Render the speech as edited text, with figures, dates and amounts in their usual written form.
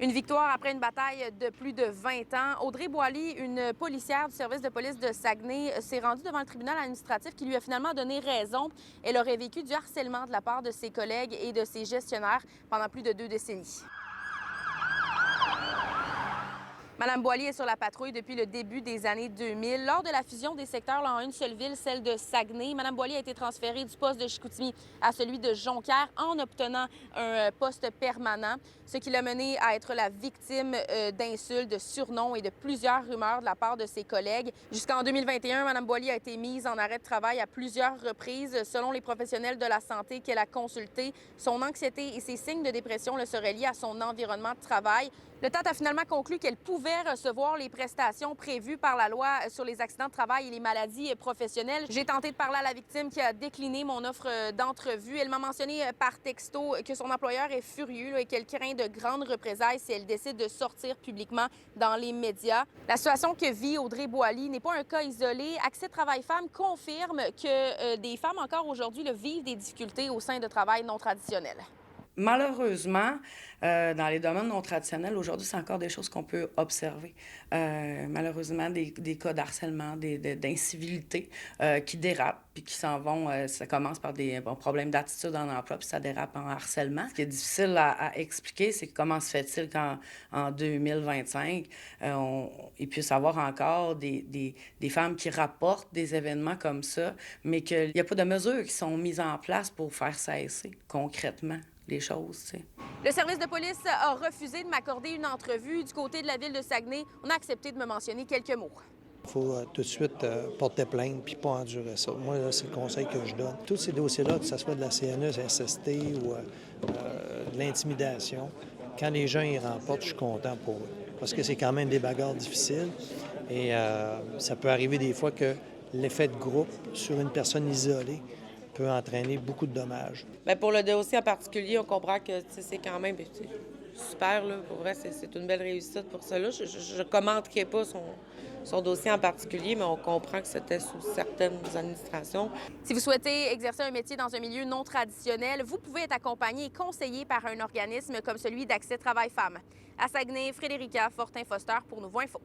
Une victoire après une bataille de plus de 20 ans. Audrey Boily, une policière du service de police de Saguenay, s'est rendue devant le tribunal administratif qui lui a finalement donné raison. Elle aurait vécu du harcèlement de la part de ses collègues et de ses gestionnaires pendant plus de 2 décennies. Mme Boily est sur la patrouille depuis le début des années 2000. Lors de la fusion des secteurs en une seule ville, celle de Saguenay, Mme Boily a été transférée du poste de Chicoutimi à celui de Jonquière en obtenant un poste permanent, ce qui l'a mené à être la victime d'insultes, de surnoms et de plusieurs rumeurs de la part de ses collègues. Jusqu'en 2021, Mme Boily a été mise en arrêt de travail à plusieurs reprises. Selon les professionnels de la santé qu'elle a consultés, son anxiété et ses signes de dépression le seraient liés à son environnement de travail. Le TAT a finalement conclu qu'elle pouvait recevoir les prestations prévues par la loi sur les accidents de travail et les maladies professionnelles. J'ai tenté de parler à la victime qui a décliné mon offre d'entrevue. Elle m'a mentionné par texto que son employeur est furieux et qu'elle craint de grandes représailles si elle décide de sortir publiquement dans les médias. La situation que vit Audrey Boily n'est pas un cas isolé. Accès Travail Femmes confirme que des femmes encore aujourd'hui vivent des difficultés au sein de travail non traditionnels. Malheureusement, dans les domaines non traditionnels, aujourd'hui, c'est encore des choses qu'on peut observer. Malheureusement, des cas d'harcèlement, d'incivilité qui dérapent puis qui s'en vont. Ça commence par des problèmes d'attitude en emploi, puis ça dérape en harcèlement. Ce qui est difficile à expliquer, c'est comment se fait-il qu'en 2025, il puisse y avoir encore des femmes qui rapportent des événements comme ça, mais qu'il n'y a pas de mesures qui sont mises en place pour faire cesser concrètement les choses, tu sais. Le service de police a refusé de m'accorder une entrevue. Du côté de la ville de Saguenay, on a accepté de me mentionner quelques mots. Il faut tout de suite porter plainte puis pas endurer ça. Moi, là, c'est le conseil que je donne. Tous ces dossiers-là, que ce soit de la CNE, SST ou de l'intimidation, quand les gens y remportent, je suis content pour eux. Parce que c'est quand même des bagarres difficiles et ça peut arriver des fois que l'effet de groupe sur une personne isolée peut entraîner beaucoup de dommages. Bien, pour le dossier en particulier, on comprend que c'est quand même super. Là. Pour vrai, c'est une belle réussite pour cela. Je ne commenterai pas son dossier en particulier, mais on comprend que c'était sous certaines administrations. Si vous souhaitez exercer un métier dans un milieu non traditionnel, vous pouvez être accompagné et conseillé par un organisme comme celui d'Accès Travail Femmes. À Saguenay, Frédérica Fortin-Foster pour Nouveau Info.